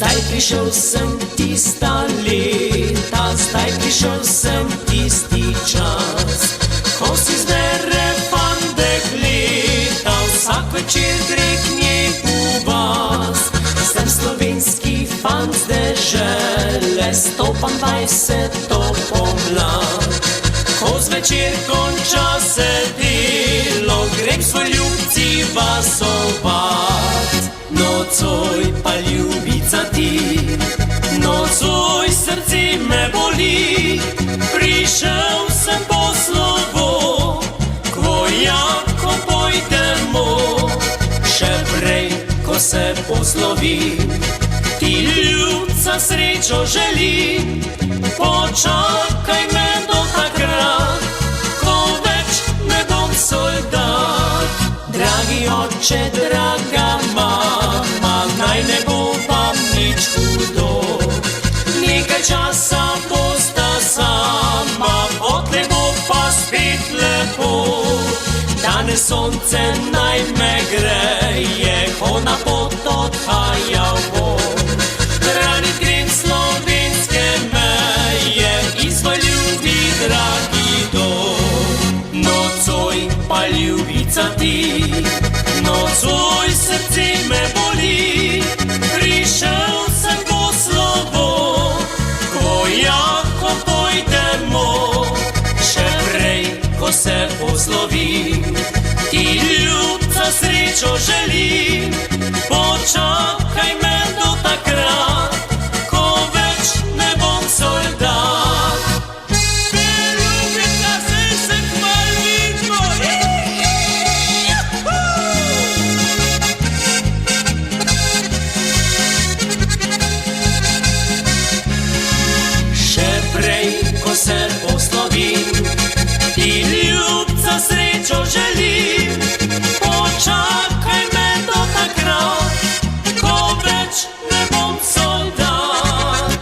Zdaj prišel sem tista leta, zdaj prišel sem tisti čas, ko si zbere fandek leta, vsak večer gre k njej v vas. Sem slovenski fant z dežele, stopam 20 pomlad, ko zvečer konča se delo, grem svoj ljubci vas obat. Nocoj pa ljubica ti, nocoj srce me boli, prišel sem po slovo, k vojakom pojdemo. Še prej, ko se poslovi, ti ljubca srečo želi, počakaj me do takrat, ko več ne bom soldat. Dragi oče, draga mama, naj ne bo vam nič hudo, nekaj časa bosta sama, potlej bo pa spet lepo. Danes sonce naj me greje, ko na pot odhajal bom, branit grem slovenske meje in svoj ljubi dragi dom. Nocoj pa ljubica ti, nocoj srce me boli, prišel sem po slovo, k vojakom pojdemo. Še prej, ko se poslovi, ti ljubca srečo želi, počakaj me do takrat, ko več ne bom soldat. Se poslovi, ti ljubca srečo želi, počakaj me do takrat, ko več ne bom soldat.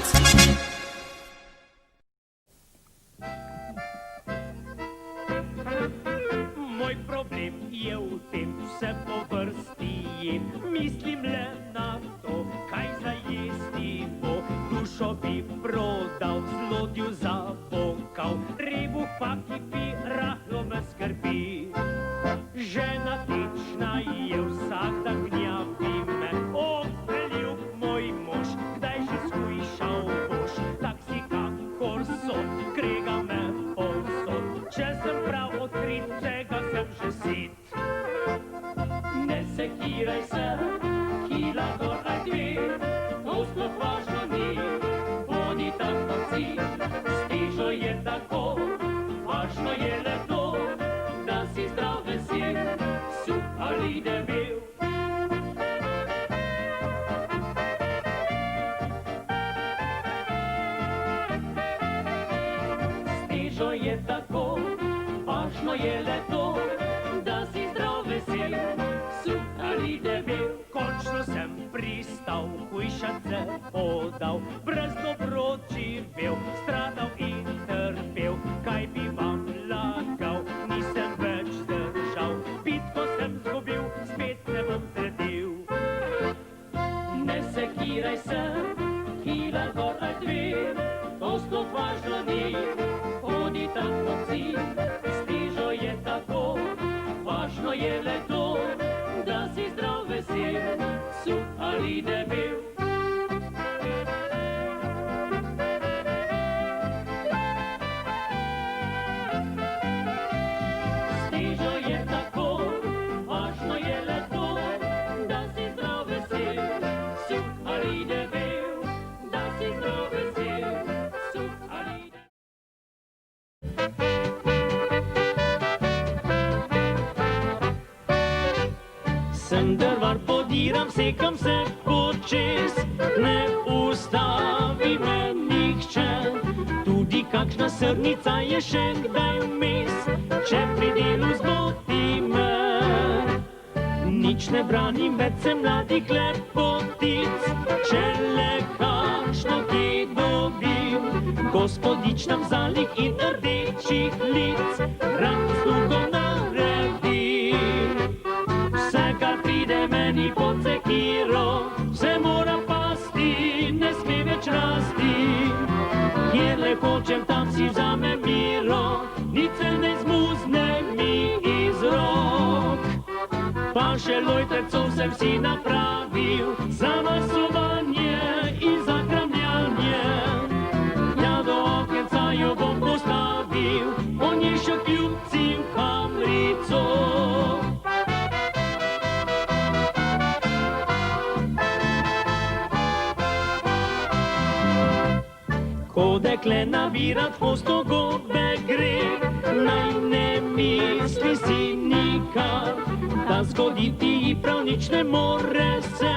Moj problem je v tem, vse po vrsti jem, mislim le na to, kaj za jesti bo. Dušo bi prodal, zlodju zabokal, trebuh pa kipi, rahlo me skrbi. Žena tečna je, vsak dan gnjavi me, o, preljub moj mož, kdaj že shujšal boš? Tak si kakor so, krega me povsod, če sem prav odkrit, tega sem že sit. Ne sekiraj se, kila gor aj dve, to sploh važno ni, bodi tako si, stižo je tako, važno je le to, da si zdrav vesel, suh ali debel. Stižo je tako, važno je le to, da si zdrav vesel, suh ali debel. Končno sem pristal, hujšance podal, brez dobrot živel, stradal in trpel, kaj bi vam lagal, nisem več zdržal, bitko sem zgubil, spet se bom zredil. Ne sekiraj se, kila gor aj dve, to sploh važno ni, hodi tako si, stižo je tako, važno je le to, da si zdrav vesel, suh ali debel. Stižo je tako, važno je le to, da si zdrav vesel, suh ali debel, da si zdrav vesel, suh ali debel. Sem drvar, podiram, sekam se počez, ne ustavi me nihče, tudi kakšna srnica je še kdaj vmes, če pri delu zmoti me. Nič ne branim, več sem mladih lepotic, če le kakšno kje dobim, gospodič nam zalik in rdečih lic, rad slugo naredim. Vse, kar pride meni pod sekiro, se mora pasti. miro, nič ne zmuzne mi iz rok. Pa še lojtre, co sem si napravil, za masovanje in za kramljanje. Ja do okenca jo bom postavil, on je še kljubci v kamrico. Ko dekle navirat hosto gobe gre, naj ne misli si nikar, da zgoditi ji prav nič ne more se,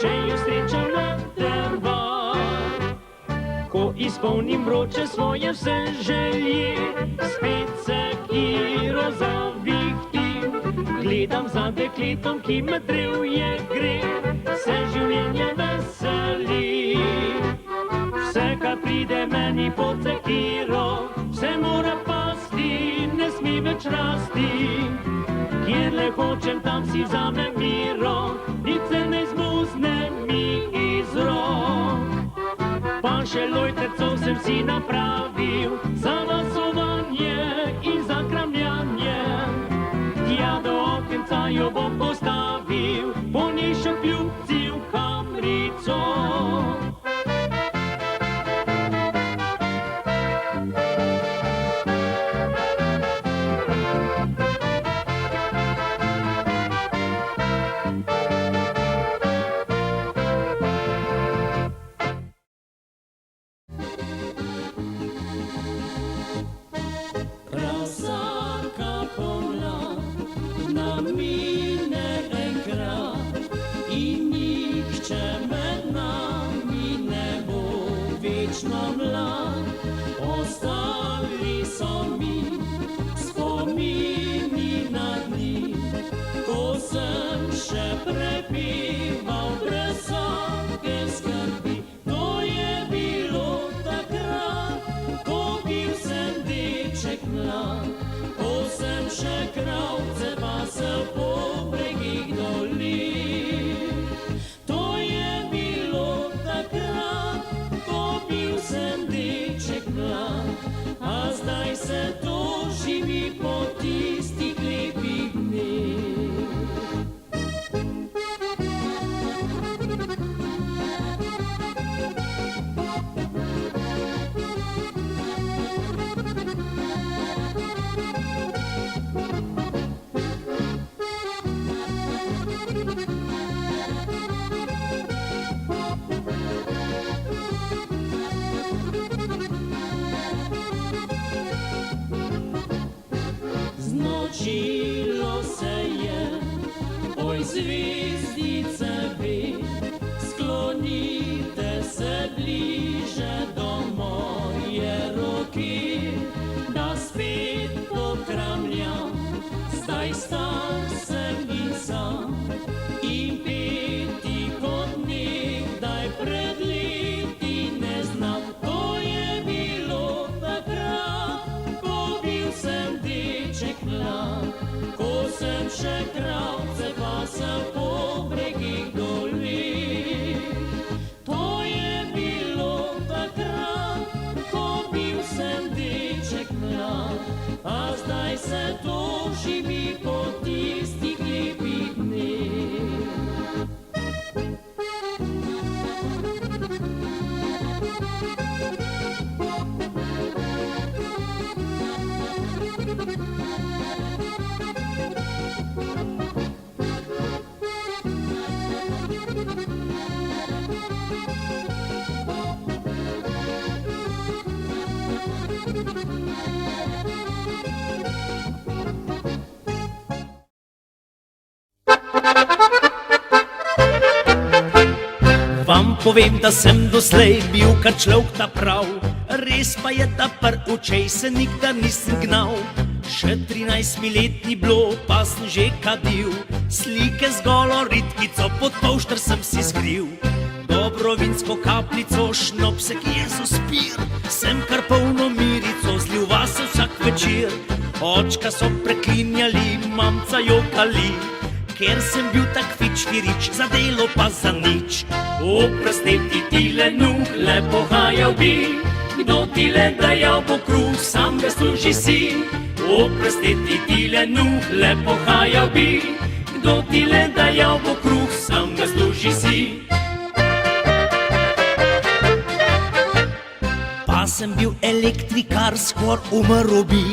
še jo srečam na drvar. Ko izpolnim vroče svoje vse želje, spet se kiro zavihtim, gledam za dekletom, ki me drevje gre, se življenje veseli. Vse, kar pride meni pod sekiro, vse mora pasti, ne sme več rasti. Kjer le hočem, tam si vzamem miro, nič se ne zmuzne mi iz rok. Pa še lojtre, co sem si napravil, za masovanje in za kramljanje. Tja do okenca jo bom postavil, po njej še kljubci v kamrico. Ostali so mi spomini na dni, ko sem še prepival brez vsake skrbi. To je bilo takrat, ko bil sem deček mlad, ko sem še kravce pasel po bregih dolin. To je bilo takrat, ko bil sem deček mlad, a zdaj se to živi po tistih lepih dneh. Znočilo se je, oj zvezdice ve, sklonite se bliže do moje roke, da spet pokramljam, zdaj star sem in sam, in peti kot nekdaj pred leti ne znam. To je bilo takrat, ko bil sem deček mlad, ko sem še kravce pasel po bregih dolin. To je bilo takrat, ko bil sem deček mlad, a zdaj se to živi po tistih lepih dneh. Vam povem, da sem doslej bil kar človek ta prav, res pa je, da par očej se nikdar nisem gnal. Še 13 mi let ni bilo, pa sem že kadil, slike z golo ritkico pod polšter sem si skril. Dobro vinsko kapljico, šnopsek Jezus pir, sem kar polno mirico zlil vase vsak večer. Očka so preklinjali, mamca jokali, ker sem bil tak fičfirič, za delo pa za nič. Oprostiti ti le nuh, le pohajal bi, Kdo ti le dajal bo kruh, sam ga služi si. Oprostiti ti le nuh, le pohajal bi. Kdo ti le dajal bo kruh, sam ga služi si. Pa sem bil elektrikar, skor umrl bi.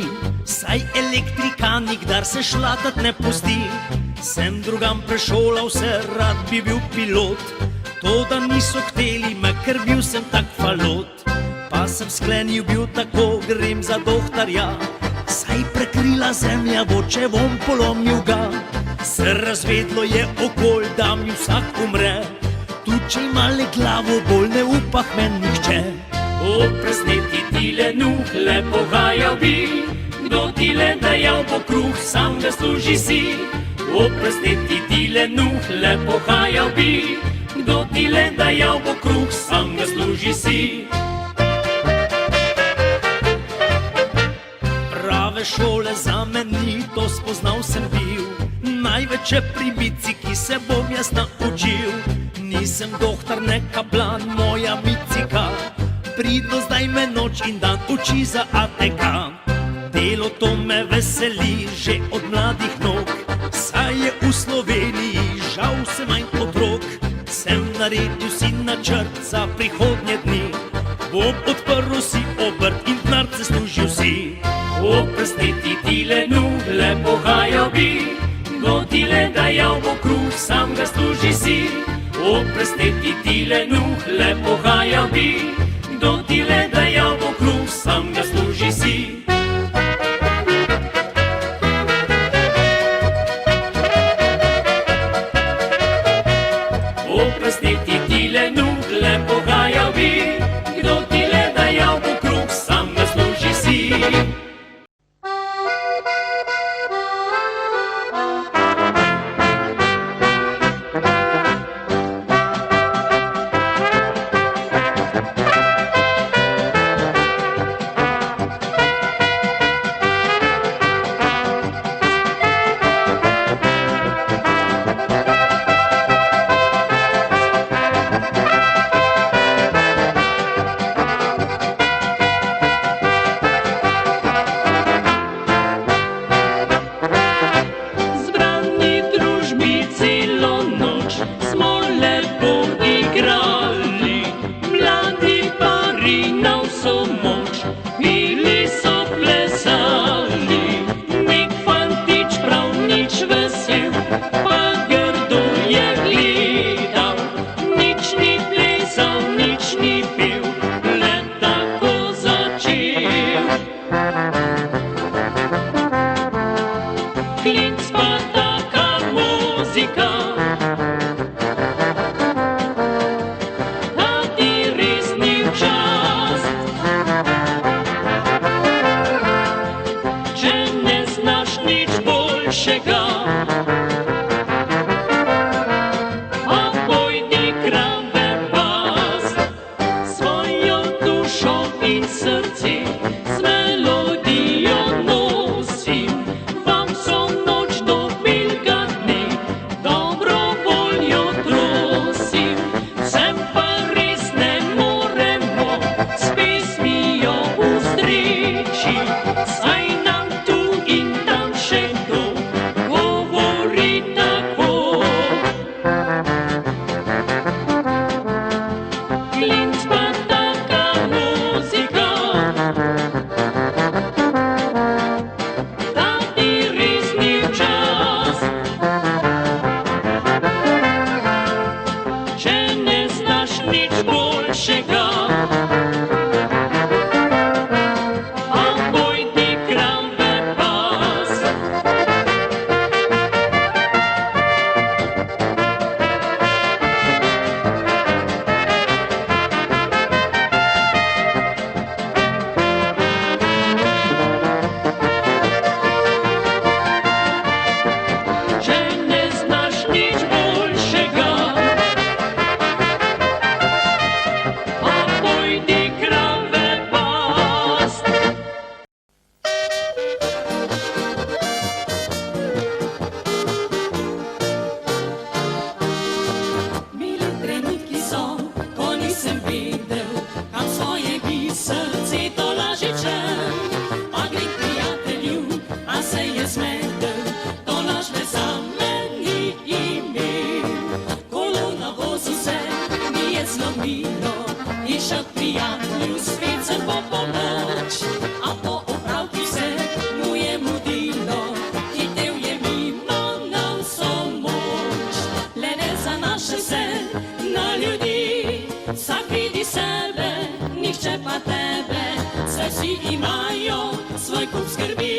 Saj elektrika nikdar se šlatat ne pusti. Sem drugam prešolal se, rad bi bil pilot. To, da niso hteli me, ker bil sem tak falot. Pa sem sklenil bil tako, grem za dohtarja. Saj prekrila zemlja bo, če bom polomil ga. Se razvedlo je okol, da mi vsak umre. Tu, če ima le glavo bolj, ne upah men nihče. Oprostiti ti le nuh, le pohajal bi. Kdo ti le dajal bo kruh, sam ga služi si. Oprostiti ti le nuh, le pohajal bi. Kdo ti le dajal bo kruh, sam ga služi si. Prave šole za meni, to spoznal sem bil. Največ je pri Mici, ki se bom jaz naučil. Nisem dohtar, ne kaplan, moja Micika. Pridno zdaj me noč in dan uči za ATK. Delo to me veseli že od mladih nog. Saj je v Sloveniji žal vse manj otrok. Sem naredil si načrt za prihodnje dni. Bom odprl si obrt in denarce služil si. Oprostiti ti le nuh, le pohajal bi. Kdo ti le dajal bo kruh, sam ga služi si. Oprostiti ti le nuh, le pohajal bi. Kdo ti le dajal bo kruh, sam ga služi si. Oprostiti ti le nuh, le pohajal bi. Kdo ti le dajal bo kruh, sam ga služi si. svet se bo pomoč, a po opravki se mu je mudilo, hitel je mimo na vso moč. Le ne zanašaj se na ljudi, vsak vidi sebe, nihče pa tebe, saj vsi imajo svoj kup skrbi,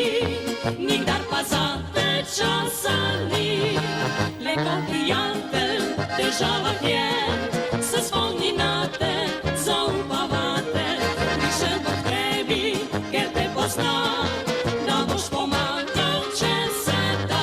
nikdar pa zate časa ni. Le ko prijatelj v težavah je, se spomni na te, zaupavate, prišel bo k tebi, ker te pozna, da boš pomagal, če se da.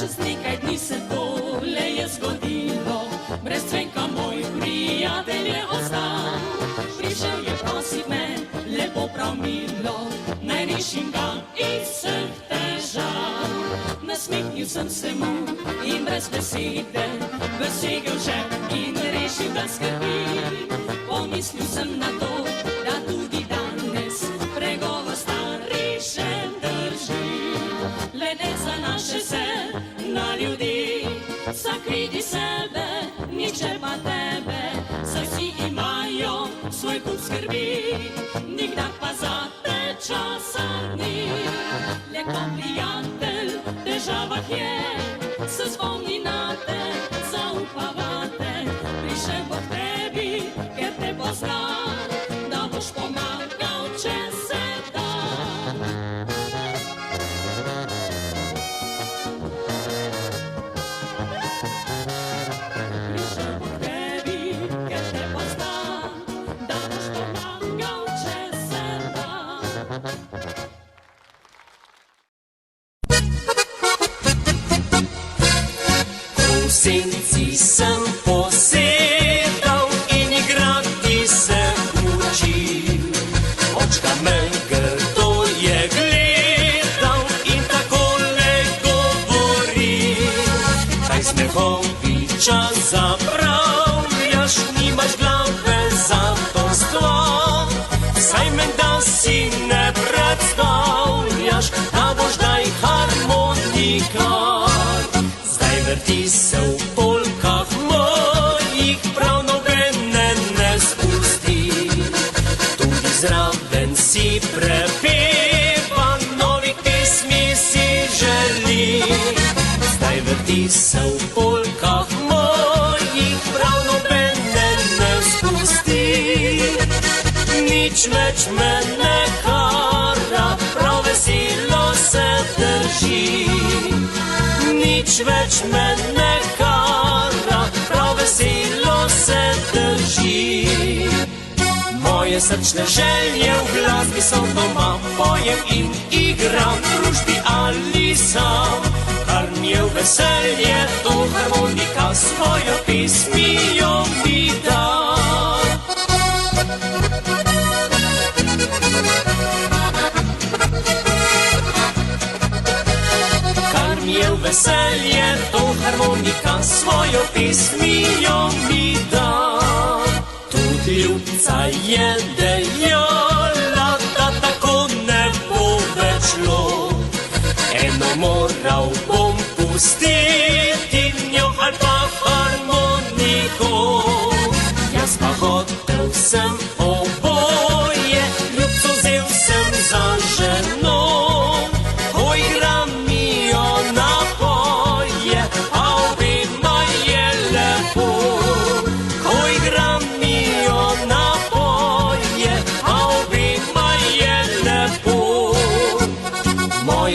Čez nekaj dni se tole je zgodilo, brez cvenka moj prijatelj je ostal. Prišel je prosit me, lepo prav milo, naj rešim ga iz vseh težav. Nasmehnil sem se mu in brez besede dosegel žep in rešil ga skrbi. Pomislil sem na to, da tudi danes pregovor stari še drži. Le ne zanašaj se na ljudi, vsak vidi sebe, nihče pa tebe, saj vsi imajo svoj kup skrbi, nikdar pa zate časa ni. Le ko prijatelj v težavah je, se spomni na te, zaupavate, prišel bo k tebi, ker te pozna, da boš pomagal, če se da. Prišel bo k tebi, ker te pozna, da boš pomagal, če se da. V senci sem posedal in igrati se učil. Očka me grdo je gledal in takole govoril. Kaj Smehoviča zapravljaš, nimaš glave za to stvar. Saj menda si ne predstavljaš, da boš daj harmonikar. Vrti se v polkah mojih, prav nobene ne spusti. Tudi zraven si prepeva, novih pesmi si želi. Zdaj vrti se v polkah mojih, prav nobene ne spusti. Nič več me ne kara, prav veselo se drži. Nič več me ne kara, prav veselo se drži. Moje srčne želje v glasbi so doma, pojem in igram v družbi ali sam. Kar mi je v veselje, to harmonika svojo pesmijo mi da. Je v veselje, to harmonika svojo pesmijo mi da. Tudi ljubca je dejala, da tako ne bo več šlo. Eno moral bom pustiti, njo ali pa harmoniko. Jaz pa hotel sem oboje, ljubco vzel sem za ženo. Ko igram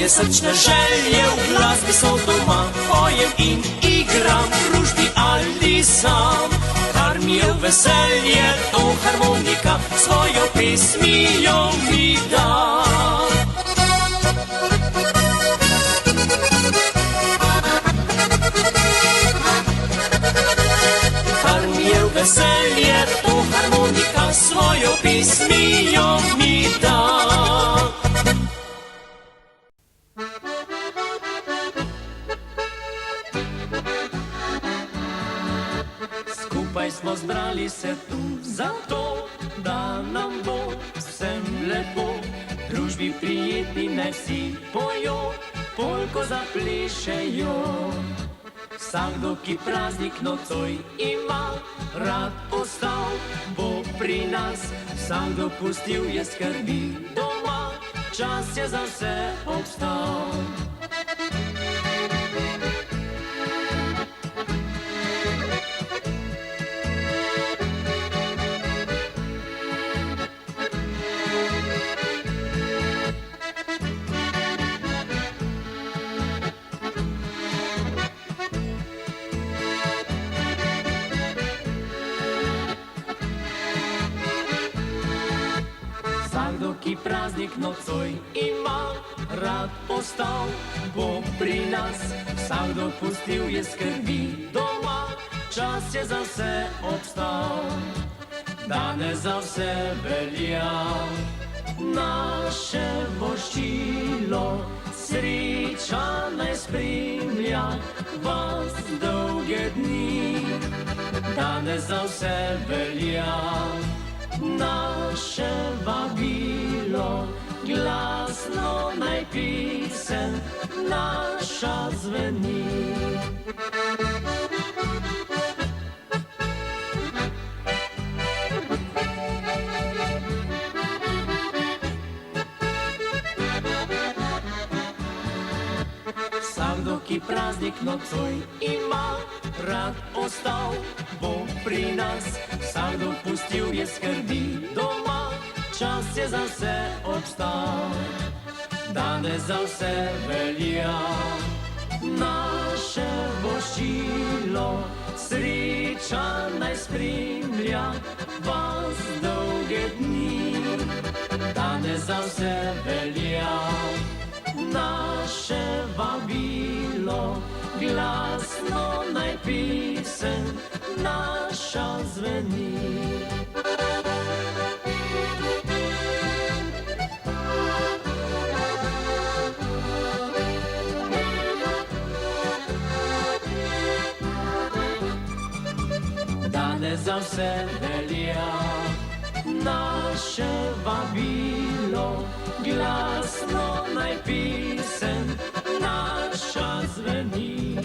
moje srčne želje v glasbi so doma, pojem in igram v družbi ali sam. Kar mi je v veselje, to harmonika svojo pesmijo mi da. Kar mi je v veselje, to harmonika harmonika svojo pismijo mi da. Skupaj smo zbrali se tu zato, da nam bo vsem lepo, družbi prijetni naj vsi pojo, polko zaplešejo. Vsakdo, ki praznik nocoj ima, rad ostal bo pri nas. Vsakdo pustil je skrbi doma, čas je za vse obstal. Ki praznik nocoj ima, rad ostal bo pri nas. Vsakdo pustil je skrbi doma, čas je za vse obstal. Danes za vse velja naše voščilo, sreča naj spremlja vas dolge dni. Danes za vse velja naše vabilo, glasno naj pisem naša zveni. Vsakdo, ki praznik nocoj ima, rad ostal bo pri nas. Vsakdo pustil je skrbi doma, čas je za vse obstal. Danes za vse velja naše voščilo, sreča naj spremlja vas dolge dni. Danes za vse velja naše vabilo, glasno naj pisem naša zveni. Danes za vse velja naše vabilo, glasno naj pisem naša zveni.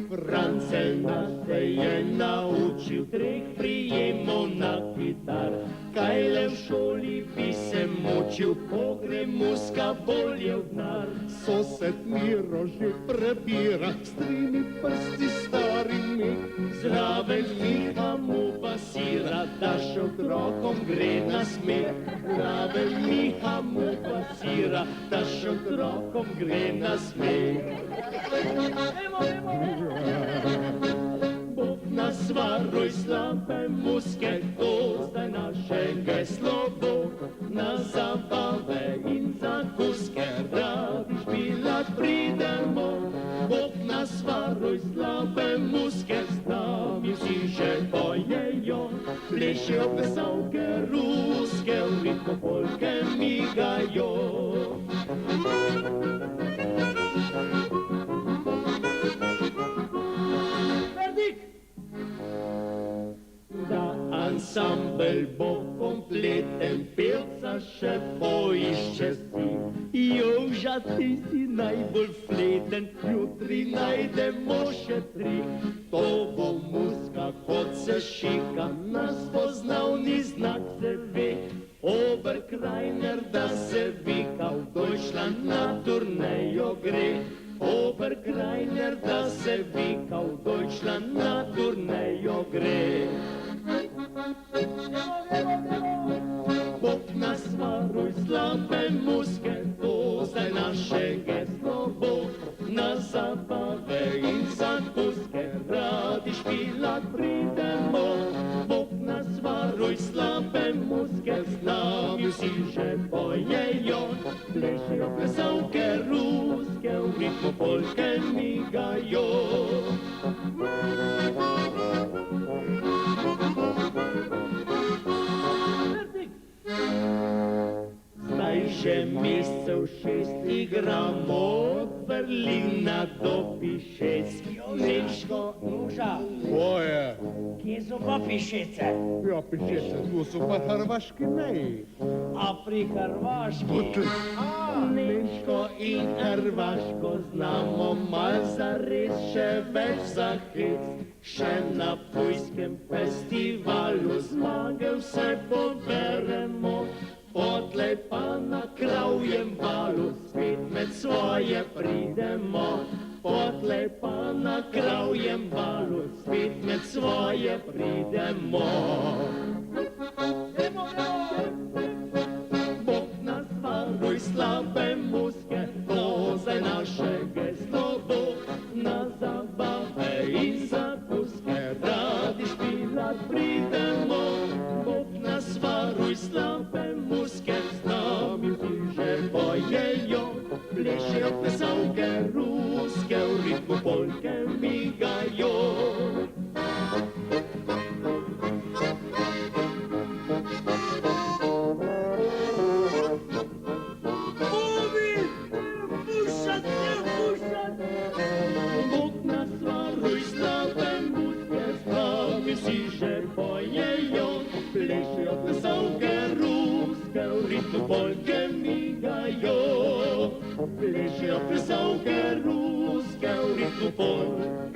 Francel nas se je naučil 3 prijemov na kitar. Kaj le v šoli bi se mučil, pogremuska bolje v denar. Sosed Miro že prebira s 3 prsti starimi, Zraven Miha mu pasira, da še otrokom gre na smeh. Zraven Miha mu pasira, da še otrokom gre na smeh. Bog nas varuj slabe muske, to zdaj naše geslo bo. Na zabave in zakuske radi špilat pridemo. Bog nas varuj slabe muske, z nami vsi že pojejo. Plešejo pesavke ruske, v ritmu polke migajo. Ansambel bo kompleten, pevca še poišče si. Joža, ti si najbolj fleten, jutri najdemo še 3. To bo muska, kot se šika, nas poznavni znak se ve. Oberkrajner, da se vika, v Deutschland na turnejo gre. Oberkrajner, da se vika, v Deutschland na turnejo gre. Bog nas varuj slabe muske, to zdaj naše geslo bo. Na zabave in zakuske radi špilat pridemo. Bog nas varuj slabe muske, z nami vsi že pojejo. Plešejo pesavke ruske, v ritmu ritmu polke migajo. Zdaj že mesecev 6 igramo od Berlina do Pišec. Nemško, Nuža, Koje? kje so pa pišece? Ja, pišete, tu so pa hrvaški meji. A pri Hrvaški? Nemško in hrvaško znamo, mal zares še več za hec. Še na pujskem festivalu zmage vse poberemo. Potlej pa na Kravjem valu spet med svoje pridemo. Potlej pa na Kravjem valu spet med svoje pridemo. Bog nas varuj slabe muske, to za naše geslo bo. Na zabave in zakuske radi špilat pridemo. Bog nas varuj slabe muske, z nami vsi že bojejo. Plešejo plesavke ruske, v ritmu polke migajo. Bog nas varuj slabe muske, z nami vsi že bojejo. Plešejo plesavke ruske, v ritmu polke migajo. Plešejo plesavke ruske, v ritmu polke